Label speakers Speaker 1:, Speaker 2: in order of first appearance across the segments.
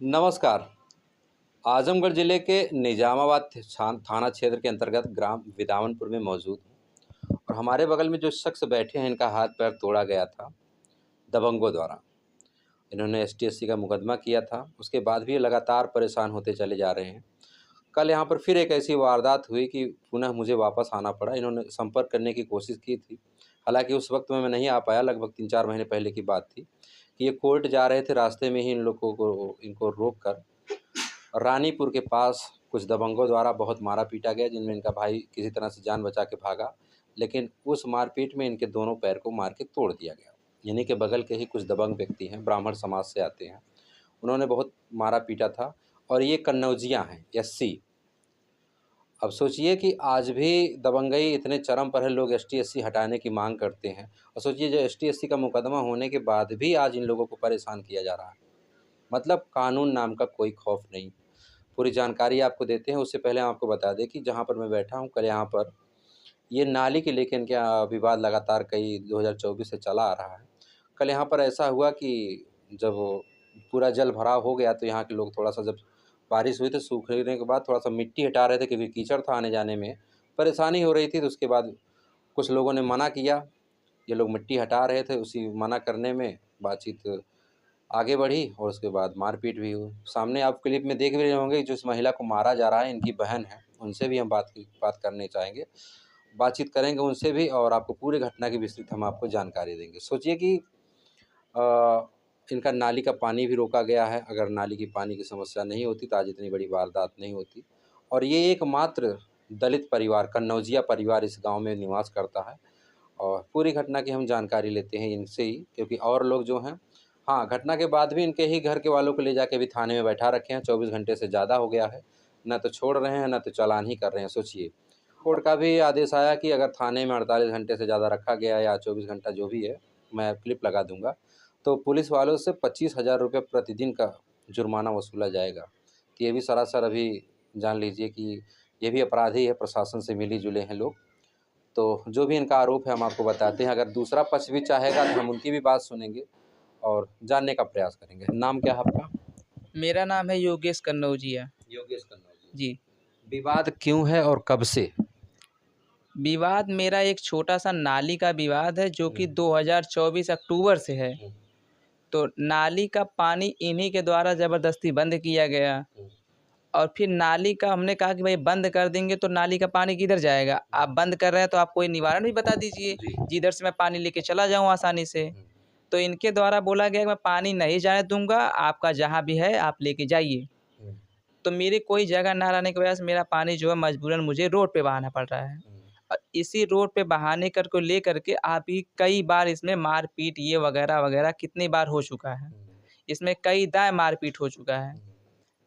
Speaker 1: नमस्कार। आजमगढ़ ज़िले के निजामाबाद थाना क्षेत्र के अंतर्गत ग्राम विदावनपुर में मौजूद हूँ और हमारे बगल में जो शख्स बैठे हैं, इनका हाथ पैर तोड़ा गया था दबंगों द्वारा। इन्होंने एसटीएससी का मुकदमा किया था, उसके बाद भी ये लगातार परेशान होते चले जा रहे हैं। कल यहाँ पर फिर एक ऐसी वारदात हुई कि पुनः मुझे वापस आना पड़ा। इन्होंने संपर्क करने की कोशिश की थी, हालाँकि उस वक्त में मैं नहीं आ पाया। लगभग 3-4 महीने पहले की बात थी कि ये कोर्ट जा रहे थे, रास्ते में ही इन लोगों को इनको रोक कर रानीपुर के पास कुछ दबंगों द्वारा बहुत मारा पीटा गया, जिनमें इनका भाई किसी तरह से जान बचा के भागा, लेकिन उस मारपीट में इनके दोनों पैर को मार के तोड़ दिया गया। इन्हीं के बगल के ही कुछ दबंग व्यक्ति हैं, ब्राह्मण समाज से आते हैं, उन्होंने बहुत मारा पीटा था और ये कन्नौजिया हैं, एससी। अब सोचिए कि आज भी दबंगई इतने चरम पर है, लोग एसटी-एससी हटाने की मांग करते हैं और सोचिए जो एसटी-एससी का मुकदमा होने के बाद भी आज इन लोगों को परेशान किया जा रहा है। मतलब कानून नाम का कोई खौफ नहीं। पूरी जानकारी आपको देते हैं, उससे पहले हम आपको बता दें कि जहाँ पर मैं बैठा हूँ, कल यहाँ पर ये नाली के लेके इनके विवाद लगातार कई 2024 से चला आ रहा है। कल यहाँ पर ऐसा हुआ कि जब पूरा जल भराव हो गया, तो यहाँ के लोग थोड़ा-सा, जब बारिश हुई तो सूखने के बाद थोड़ा-सा मिट्टी हटा रहे थे, क्योंकि कीचड़ था, आने-जाने में परेशानी हो रही थी। तो उसके बाद कुछ लोगों ने मना किया, ये लोग मिट्टी हटा रहे थे, उसी मना करने में बातचीत आगे बढ़ी और उसके बाद मारपीट भी हुई। सामने आप क्लिप में देख भी रहे होंगे, जो इस महिला को मारा जा रहा है, इनकी बहन है, उनसे भी हम बात करने चाहेंगे। बातचीत करेंगे उनसे भी और आपको पूरी घटना की विस्तृत हम आपको जानकारी देंगे। सोचिए कि इनका नाली का पानी भी रोका गया है। अगर नाली की पानी की समस्या नहीं होती तो आज इतनी बड़ी वारदात नहीं होती। और ये एकमात्र दलित परिवार, कन्नौजिया परिवार इस गाँव में निवास करता है और पूरी घटना की हम जानकारी लेते हैं इनसे ही, क्योंकि और लोग जो हैं, हाँ, घटना के बाद भी इनके ही घर के वालों को ले जाके भी थाने में बैठा रखे हैं। 24 घंटे से ज़्यादा हो गया है, ना तो छोड़ रहे हैं, ना तो चालान ही कर रहे हैं। सोचिए, कोर्ट का भी आदेश आया कि अगर थाने में 48 घंटे से ज़्यादा रखा गया या 24 घंटा जो भी है, मैं क्लिप लगा दूँगा, तो पुलिस वालों से 25,000 रुपये प्रतिदिन का जुर्माना वसूला जाएगा। तो ये भी सरासर अभी जान लीजिए कि ये भी अपराधी है, प्रशासन से मिली-जुले हैं लोग। तो जो भी इनका आरोप है हम आपको बताते हैं। अगर दूसरा पक्ष भी चाहेगा तो हम उनकी भी बात सुनेंगे और जानने का प्रयास करेंगे। नाम क्या है आपका?
Speaker 2: मेरा नाम है योगेश कन्नौजिया।
Speaker 1: योगेश कन्नौजिया।
Speaker 2: जी।
Speaker 1: विवाद क्यों है और कब से?
Speaker 2: विवाद मेरा एक छोटा-सा नाली का विवाद है, जो कि 2024 अक्टूबर से है। तो नाली का पानी इन्हीं के द्वारा ज़बरदस्ती बंद किया गया और फिर नाली का हमने कहा कि भाई बंद कर देंगे तो नाली का पानी किधर जाएगा? आप बंद कर रहे हैं तो आप कोई निवारण भी बता दीजिए,
Speaker 1: जी।
Speaker 2: जिधर से मैं पानी लेके चला जाऊँ आसानी से। तो इनके द्वारा बोला गया कि मैं पानी नहीं जाने दूँगा, आपका जहाँ भी है आप लेके जाइए। तो मेरी कोई जगह ना रहने की वजह से मेरा पानी जो है मजबूरन मुझे रोड पे बहाना पड़ रहा है। और इसी रोड पे बहाने कर को लेकर के अभी कई बार इसमें मारपीट ये वगैरह-वगैरह कितनी बार हो चुका है। इसमें कई दाय मारपीट हो चुका है।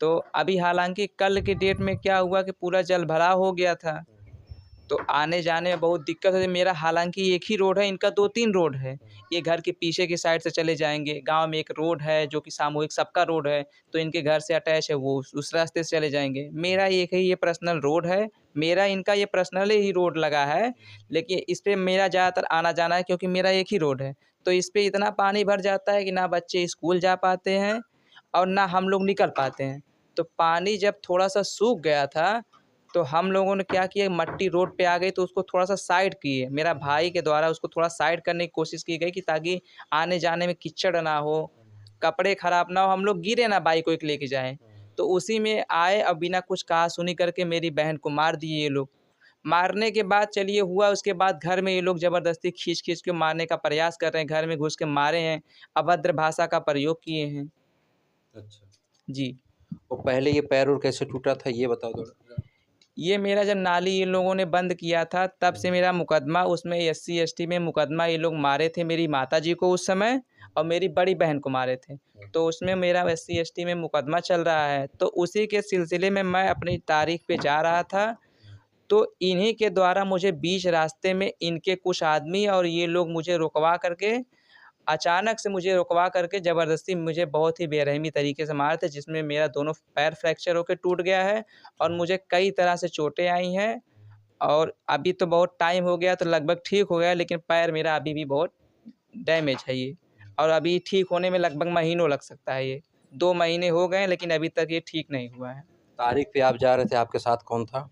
Speaker 2: तो अभी हालाँकि कल के डेट में क्या हुआ कि पूरा जल-भराव हो गया था। तो आने-जाने में बहुत दिक्कत होती है। मेरा हालाँकि एक ही रोड है, इनका 2-3 रोड है। ये घर के पीछे की साइड से चले जाएँगे, गाँव में एक रोड है जो कि सामूहिक सबका रोड है, तो इनके घर से अटैच है, वो उस रास्ते से चले जाएँगे। मेरा एक ही ये पर्सनल रोड है, मेरा इनका ये पर्सनल ही रोड लगा है, लेकिन इस पे मेरा ज़्यादातर आना-जाना है क्योंकि मेरा एक ही रोड है। तो इस पे इतना पानी भर जाता है कि ना बच्चे स्कूल जा पाते हैं और ना हम लोग निकल पाते हैं। तो पानी जब थोड़ा-सा सूख गया था, तो हम लोगों ने क्या किया, मट्टी रोड पे आ गई तो उसको थोड़ा-सा साइड किए। मेरा भाई के द्वारा उसको थोड़ा साइड करने की कोशिश की गई कि ताकि आने-जाने में कीचड़ ना हो, कपड़े खराब ना हो, हम लोग गिरे ना बाइक वाइक लेके जाएँ। तो उसी में आए और बिना कुछ कहा-सुनी करके मेरी बहन को मार दिए ये लोग। मारने के बाद चलिए हुआ, उसके बाद घर में ये लोग ज़बरदस्ती खींच-खींच के मारने का प्रयास कर रहे हैं, घर में घुस के मारे हैं, अभद्र भाषा का प्रयोग किए हैं।
Speaker 1: अच्छा।
Speaker 2: जी।
Speaker 1: और पहले ये पैर-वैर कैसे टूटा था, ये बताओ थोड़ा?
Speaker 2: ये मेरा जब नाली इन लोगों ने बंद किया था तब से मेरा मुकदमा उसमें एससी एसटी में मुकदमा ये लोग मारे थे मेरी माताजी को उस समय और मेरी बड़ी बहन को मारे थे। तो उसमें मेरा एससी एसटी में मुकदमा चल रहा है। तो उसी के सिलसिले में मैं अपनी तारीख पे जा रहा था, तो इन्हीं के द्वारा मुझे बीच रास्ते में इनके कुछ आदमी और ये लोग मुझे रुकवा करके अचानक से मुझे रुकवा करके ज़बरदस्ती मुझे बहुत ही बेरहमी तरीके से मारे थे, जिसमें मेरा दोनों पैर फ्रैक्चर होके टूट गया है और मुझे कई तरह से चोटें आई हैं। और अभी तो बहुत टाइम हो गया तो लगभग ठीक हो गया, लेकिन पैर मेरा अभी भी बहुत डैमेज है ये, और अभी ठीक होने में लगभग महीनों लग सकता है ये। 2 महीने हो गए लेकिन अभी तक ये ठीक नहीं हुआ है।
Speaker 1: तारीख पे आप जा रहे थे, आपके साथ कौन था?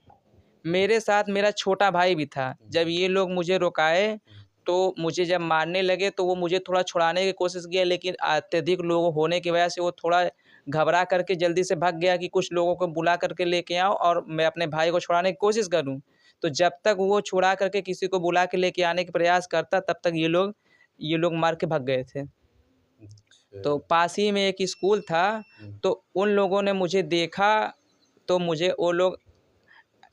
Speaker 2: मेरे साथ मेरा छोटा भाई भी था। जब ये लोग मुझे रुकाए तो मुझे जब मारने लगे तो वो मुझे थोड़ा छुड़ाने की कोशिश किया, लेकिन अत्यधिक लोग होने की वजह से वो थोड़ा घबरा करके जल्दी से भाग गया कि कुछ लोगों को बुला करके लेके आओ और मैं अपने भाई को छुड़ाने की कोशिश करूँ। तो जब तक वो छुड़ा करके किसी को बुला के लेके आने का प्रयास करता तब तक ये लोग मार के भाग गए थे। तो पास ही में एक स्कूल था, तो उन लोगों ने मुझे देखा तो मुझे वो लोग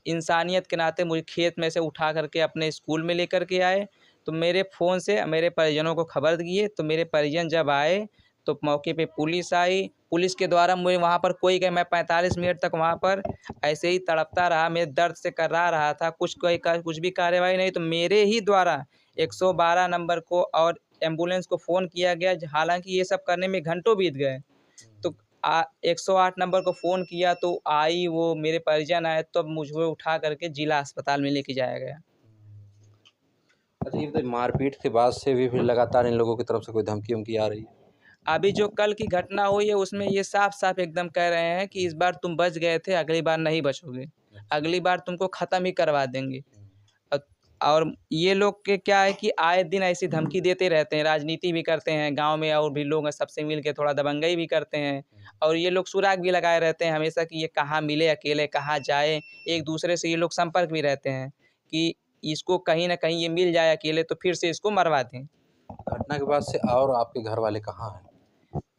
Speaker 2: इंसानियत के नाते मुझे खेत में से उठा करके अपने स्कूल में लेकर के आए। तो मेरे फ़ोन से मेरे परिजनों को खबर दिए, तो मेरे परिजन जब आए तो मौके पे पुलिस आई। पुलिस के द्वारा मुझे वहाँ पर कोई मैं 45 मिनट तक वहाँ पर ऐसे ही तड़पता रहा, मेरे दर्द से कर्रा रहा था, कुछ भी कार्रवाई नहीं। तो मेरे ही द्वारा 112 नंबर को और एम्बुलेंस को फ़ोन किया गया, हालाँकि ये सब करने में घंटों बीत गए। तो 108 नंबर को फ़ोन किया तो आई, वो मेरे परिजन आए, तब मुझको उठा करके जिला अस्पताल में लेके जाया गया।
Speaker 1: अच्छा, ये बताइए, मारपीट के बाद से भी फिर लगातार इन लोगों की तरफ से कोई धमकी-वमकी आ रही है?
Speaker 2: अभी जो कल की घटना हुई है उसमें ये साफ-साफ एकदम कह रहे हैं कि इस बार तुम बच गए थे, अगली बार नहीं बचोगे। अगली बार तुमको ख़त्म ही करवा देंगे। अ, और ये लोग के क्या है कि आए दिन ऐसी धमकी देते रहते हैं, राजनीति भी करते हैं, गाँव में और भी लोग हैं सबसे मिल के थोड़ा दबंगई भी करते हैं। और ये लोग सुराग भी लगाए रहते हैं हमेशा कि ये कहाँ मिले अकेले, कहाँ जाए। एक दूसरे से ये लोग संपर्क भी रहते हैं कि इसको कहीं न कहीं ये मिल जाए अकेले तो फिर से इसको मरवा दें।
Speaker 1: घटना के बाद से और आपके घर वाले कहाँ हैं?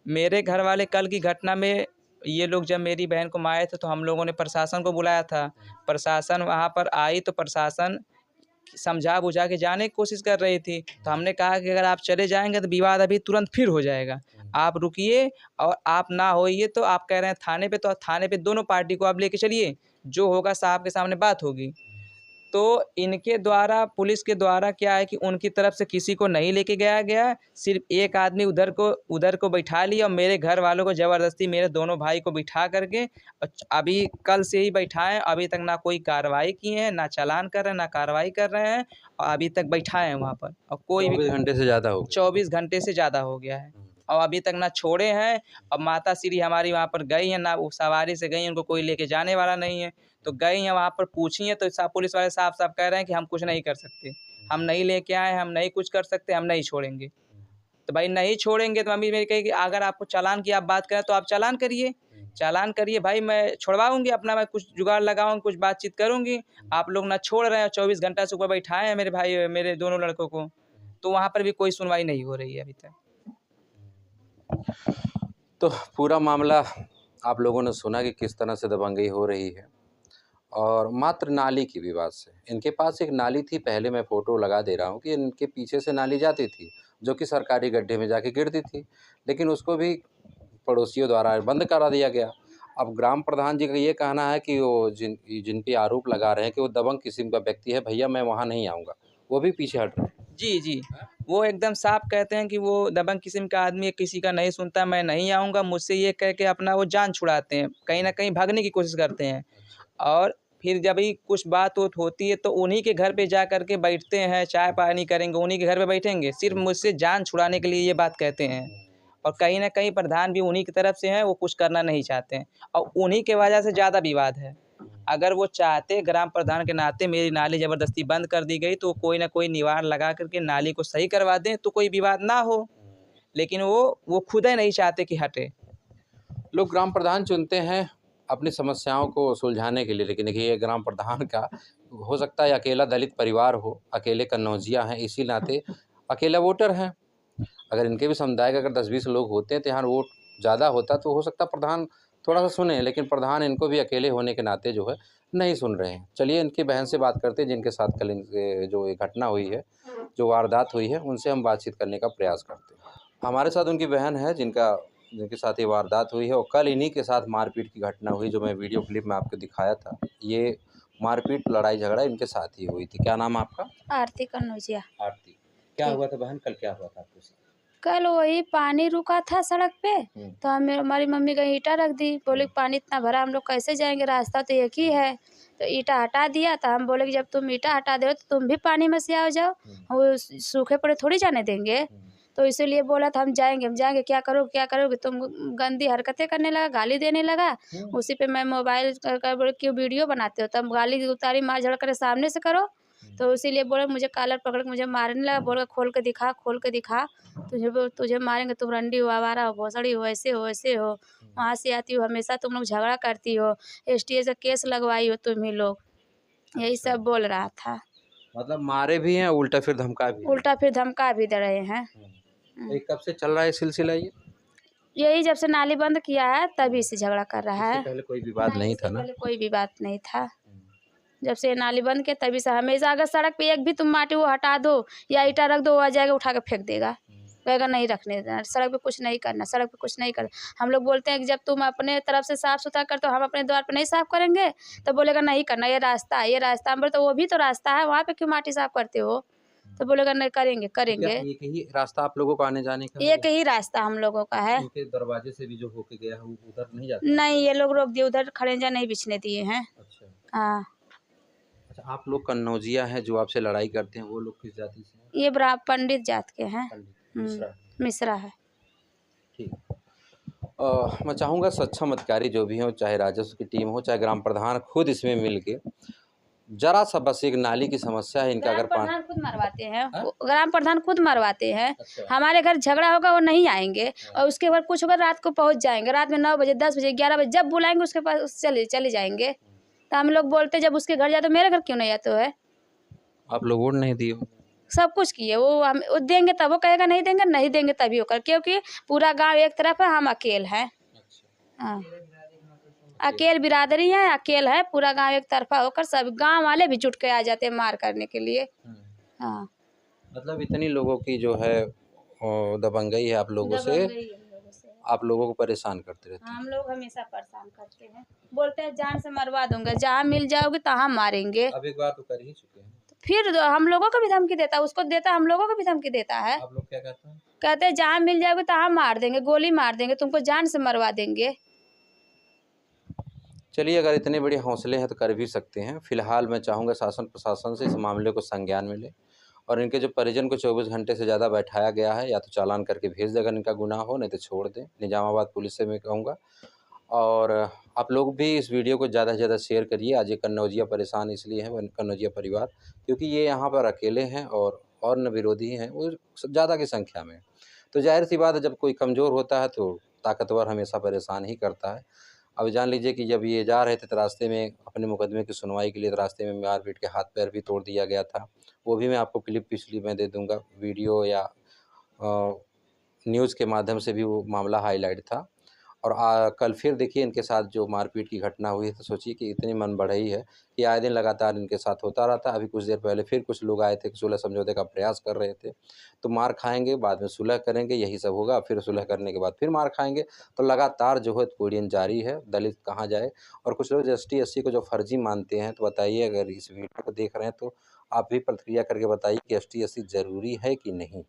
Speaker 2: मेरे घर वाले कल की घटना में ये लोग जब मेरी बहन को मारे थे तो हम लोगों ने प्रशासन को बुलाया था। प्रशासन वहाँ पर आई तो प्रशासन समझा-बुझा के जाने की कोशिश कर रही थी। तो हमने कहा कि अगर आप चले जाएँगे तो विवाद अभी तुरंत फिर हो जाएगा। आप रुकिए और आप ना होइए तो आप कह रहे हैं थाने पे, तो थाने पे दोनों पार्टी को आप लेके चलिए। जो होगा साहब के सामने बात होगी। तो इनके द्वारा पुलिस के द्वारा क्या है कि उनकी तरफ से किसी को नहीं लेके गया, सिर्फ़ एक आदमी उधर को बैठा लिया और मेरे घर वालों को ज़बरदस्ती मेरे दोनों भाई को बिठा करके अभी कल से ही बैठाए हैं। अभी तक ना कोई कार्रवाई किए हैं, ना चालान कर रहे हैं, ना कार्रवाई कर रहे हैं और अभी तक बैठाए हैं वहाँ पर और कोई भी
Speaker 1: 24 घंटे से ज़्यादा हो गए।
Speaker 2: 24 घंटे से ज़्यादा हो गया है और अभी तक ना छोड़े हैं। और माताश्री हमारी वहाँ पर गई हैं, ना वो सवारी से गई हैं, उनको कोई लेके जाने वाला नहीं है। तो गई हैं वहाँ पर पूछी हैं तो पुलिस वाले साफ-साफ कह रहे हैं कि हम कुछ नहीं कर सकते। हम नहीं लेके आए हैं, हम नहीं कुछ कर सकते, हम नहीं छोड़ेंगे। तो भाई नहीं छोड़ेंगे तो मम्मी मेरी कही कि अगर आपको चालान की आप बात करें तो आप चालान करिए। चालान करिए भाई, मैं छुड़वाऊँगी अपना, मैं कुछ जुगाड़ लगाऊँगी, कुछ बातचीत करूँगी। आप लोग ना छोड़ रहे हैं, 24 घंटा से ऊपर बैठाए हैं मेरे दोनों लड़कों को। तो वहाँ पर भी कोई सुनवाई नहीं हो रही है अभी तक।
Speaker 1: तो पूरा मामला आप लोगों ने सुना कि किस तरह से दबंगई हो रही है और मात्र नाली की विवाद से। इनके पास एक नाली थी, पहले मैं फ़ोटो लगा दे रहा हूँ कि इनके पीछे से नाली जाती थी, जो कि सरकारी गड्ढे में जाके गिरती थी, लेकिन उसको भी पड़ोसियों द्वारा बंद करा दिया गया। अब ग्राम प्रधान जी का ये कहना है कि वो जिन पे आरोप लगा रहे हैं कि वो दबंग किस्म का व्यक्ति है, भैया मैं वहाँ नहीं आऊँगा, वो भी पीछे हट रहे हैं।
Speaker 2: जी, जी। वो एकदम साफ कहते हैं कि वो दबंग किस्म का आदमी है, किसी का नहीं सुनता, मैं नहीं आऊँगा, मुझसे ये कह के अपना वो जान छुड़ाते हैं। कहीं न कहीं भागने की कोशिश करते हैं और फिर जब भी कुछ बात-वूत होती है तो उन्हीं के घर पे जा कर के बैठते हैं, चाय-पानी करेंगे, उन्हीं के घर पे बैठेंगे, सिर्फ़ मुझसे जान छुड़ाने के लिए ये बात कहते हैं। और कहीं न कहीं प्रधान भी उन्हीं की तरफ से हैं, वो कुछ करना नहीं चाहते हैं और उन्हीं की वजह से ज़्यादा विवाद है। अगर वो चाहते ग्राम प्रधान के नाते मेरी नाली ज़बरदस्ती बंद कर दी गई तो कोई न कोई निवारण लगा कर के नाली को सही करवा दें तो कोई विवाद ना हो। लेकिन वो खुद ही नहीं चाहते कि हटे।
Speaker 1: लोग ग्राम प्रधान चुनते हैं अपनी समस्याओं को सुलझाने के लिए, लेकिन देखिए ये ग्राम प्रधान का हो सकता है अकेला दलित परिवार हो, अकेले कन्नौजिया हैं, इसी नाते अकेला वोटर हैं। अगर इनके भी समुदाय के अगर 10-20 लोग होते हैं तो यहाँ वोट ज़्यादा होता तो हो सकता है प्रधान थोड़ा सा सुने, लेकिन प्रधान इनको भी अकेले होने के नाते जो है नहीं सुन रहे हैं। चलिए इनकी बहन से बात करते हैं जिनके साथ कल जो ये घटना हुई है, जो वारदात हुई है, उनसे हम बातचीत करने का प्रयास करते हैं। हमारे साथ उनकी बहन है जिनके साथ ये वारदात हुई है और कल इन्हीं के साथ मारपीट की घटना हुई, जो मैं वीडियो क्लिप में आपको दिखाया था। ये मारपीट लड़ाई झगड़ा इनके साथ ही हुई थी। क्या नाम है आपका?
Speaker 3: आरती कन्नौजिया।
Speaker 1: आरती। क्या हुआ था बहन, कल क्या हुआ था आपके साथ?
Speaker 3: कल वही पानी रुका था सड़क पे, तो हमारी मम्मी कहीं ईटा रख दी, बोले पानी इतना भरा हम लोग कैसे जाएंगे, रास्ता तो एक ही है। तो ईटा हटा दिया, तो हम बोले कि जब तुम ईटा हटा दो तो तुम भी पानी में से आ जाओ, वो सूखे पड़े थोड़ी जाने देंगे। तो इसीलिए बोला था हम जाएंगे, क्या करोगे तुम, गंदी हरकतें करने लगा, गाली देने लगा। उसी पे मैं मोबाइल क्यों वीडियो बनाते हो, तब गाली उतारी, मार झगड़ा करे सामने से करो। तो इसीलिए बोला, मुझे कॉलर पकड़ के मुझे मारने लगा, बोला खोल के दिखा, तुझे मारेंगे, तुम रंडी हो, आवारा हो, भोसड़ी हो, ऐसे हो, वहाँ से आती हो, हमेशा तुम लोग झगड़ा करती हो, STA से केस लगवाई हो तुम ही लोग, यही सब बोल रहा था।
Speaker 1: मतलब मारे भी हैं, उल्टा फिर धमका भी
Speaker 3: दे रहे हैं।
Speaker 1: तो कब से चल रहा है सिलसिला ये?
Speaker 3: यही जब से नाली बंद किया है तभी से झगड़ा कर रहा है।
Speaker 1: पहले कोई विवाद नहीं था ना?
Speaker 3: पहले कोई विवाद नहीं था। जब से नाली बंद के तभी से हमेशा, अगर सड़क पे एक भी तुम माटी वो हटा दो या ईटा रख दो, वो आ जाएगा उठा के फेंक देगा, कहेगा नहीं रखने देना, सड़क पे कुछ नहीं करना। हम लोग बोलते हैं कि जब तुम अपने तरफ से साफ़ सुथरा करते हो, हम अपने द्वार पे नहीं साफ़ करेंगे, तो बोलेगा नहीं करना, ये रास्ता है। हम बोले तो वो भी तो रास्ता है, वहाँ पे क्यों माटी साफ़ करते हो, तो बोलेगा नहीं करेंगे।
Speaker 1: एक ही रास्ता आप लोगों को आने जाने का?
Speaker 3: एक ही रास्ता हम लोगों का है।
Speaker 1: उनके दरवाजे से भी जो होके गया है उधर नहीं जाते?
Speaker 3: नहीं, ये लोग रोक दिए, उधर खड़ंजा नहीं बिछने दिए हैं।
Speaker 1: अच्छा
Speaker 3: हाँ।
Speaker 1: अच्छा, आप लोग कन्नौजिया हैं जो आपसे लड़ाई करते हैं, वो लोग किस जाति से हैं?
Speaker 3: ये पंडित जात के हैं, मिश्रा है।
Speaker 1: ठीक। मैं चाहूँगा सक्षम अधिकारी जो भी हो, चाहे राजस्व की टीम हो, चाहे ग्राम प्रधान खुद इसमें मिल के जरा सा बस एक नाली की समस्या है इनका, अगर
Speaker 3: प्रधान खुद मरवाते हैं, ग्राम प्रधान खुद मरवाते हैं।
Speaker 1: अच्छा।
Speaker 3: हमारे घर झगड़ा होगा वो नहीं आएंगे, और उसके बाद कुछ होगा रात को पहुंच जाएंगे, रात में 9 बजे 10 बजे 11 बजे जब बुलाएंगे उसके पास चले जाएंगे। तो हम लोग बोलते जब उसके घर जाते तो मेरे घर क्यों नहीं आते है? आप
Speaker 1: लोग वोट नहीं दिए?
Speaker 3: सब कुछ किए, वो देंगे तब वो कहेगा नहीं देंगे तभी होकर, क्योंकि पूरा गाँव एक तरफ है, हम अकेले हैं। हाँ, अकेले बिरादरी है, अकेले है, पूरा गांव एक तरफा होकर सब गांव वाले भी जुट के आ जाते हैं मार करने के लिए। हाँ,
Speaker 1: मतलब इतनी लोगों की जो है दबंगई है आप लोगों से, आप लोगों को परेशान करते रहते हैं।
Speaker 3: हम लोग हमेशा परेशान करते हैं, बोलते हैं जान से मरवा दूंगा, जहाँ मिल जाओगे तहाँ मारेंगे।
Speaker 1: अब एक बार तो कर ही चुके हैं।
Speaker 3: फिर हम लोगों को भी धमकी देता है, उसको देता, हम लोगों को भी धमकी देता है।
Speaker 1: आप लोग क्या कहते हैं?
Speaker 3: कहते हैं जहाँ मिल जाओगे तहाँ मार देंगे, गोली मार देंगे, तुमको जान से मरवा देंगे।
Speaker 1: चलिए, अगर इतने बड़े हौसले हैं तो कर भी सकते हैं। फिलहाल मैं चाहूँगा शासन प्रशासन से इस मामले को संज्ञान में ले, और इनके जो परिजन को 24 घंटे से ज़्यादा बैठाया गया है, या तो चालान करके भेज दे अगर इनका गुनाह हो, नहीं तो छोड़ दें। निजामाबाद पुलिस से मैं कहूँगा, और आप लोग भी इस वीडियो को ज़्यादा से ज़्यादा शेयर करिए। आज ये कन्नौजिया परेशान इसलिए है, कन्नौजिया परिवार, क्योंकि ये यहाँ पर अकेले हैं और न विरोधी हैं, वो ज़्यादा की संख्या में। तो जाहिर सी बात है, जब कोई कमज़ोर होता है तो ताकतवर हमेशा परेशान ही करता है। अब जान लीजिए कि जब ये जा रहे थे तो रास्ते में अपने मुकदमे की सुनवाई के लिए, तो रास्ते में मारपीट के हाथ पैर भी तोड़ दिया गया था। वो भी मैं आपको क्लिप पिछली मैं दे दूंगा, वीडियो या न्यूज़ के माध्यम से भी वो मामला हाईलाइट था। और कल फिर देखिए इनके साथ जो मारपीट की घटना हुई है, तो सोचिए कि इतनी मन बढ़ई है कि आए दिन लगातार इनके साथ होता रहता। अभी कुछ देर पहले फिर कुछ लोग आए थे, सुलह समझौते का प्रयास कर रहे थे। तो मार खाएंगे, बाद में सुलह करेंगे, यही सब होगा। फिर सुलह करने के बाद फिर मार खाएंगे। तो लगातार जो है पीड़न जारी है, दलित कहाँ जाए। और कुछ लोग ST SC को जो फर्जी मानते हैं, तो बताइए, अगर इस वीडियो को देख रहे हैं तो आप भी प्रतिक्रिया करके बताइए कि ST SC ज़रूरी है कि नहीं।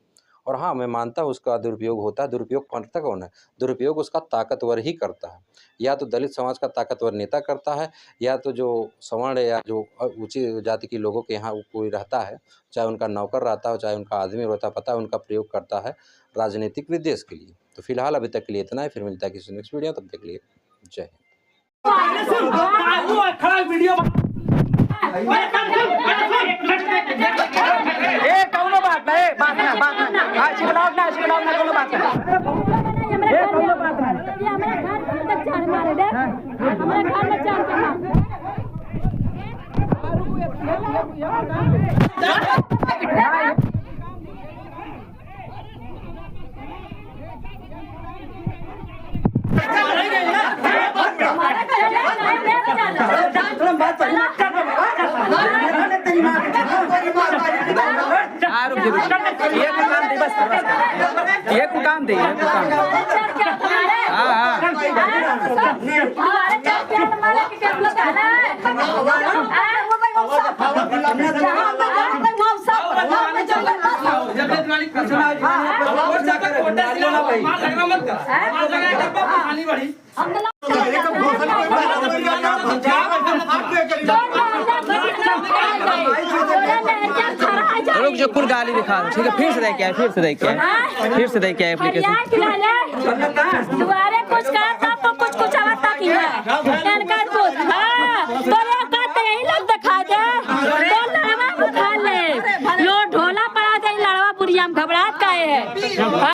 Speaker 1: और हाँ, मैं मानता हूँ उसका दुरुपयोग होता है। दुरुपयोग करता कौन है? दुरुपयोग उसका ताकतवर ही करता है। या तो दलित समाज का ताकतवर नेता करता है, या तो जो सवर्ण या जो ऊंची जाति के लोगों के यहाँ कोई रहता है, चाहे उनका नौकर रहता हो, चाहे उनका आदमी रहता, पता है उनका प्रयोग करता है राजनीतिक विद्वेष के लिए। तो फिलहाल अभी तक के लिए इतना ही, फिर मिलता है किसी नेक्स्ट वीडियो, तब तक के लिए जय
Speaker 2: एक काम दे रुक जो कुल गाली दिखा दो, ठीक है? फिर से देख के आए, फिर से देख के आए, फिर से देख के आए एप्लीकेशन।
Speaker 4: तुम्हारे कुछ का तो कुछ आवता की है इनका कुछ। हां तो ये कहते यही लोग दिखा दे तो लड़वा उठा ले लो ढोला पड़ा दे, लड़वा बुढ़िया घबराहट का है।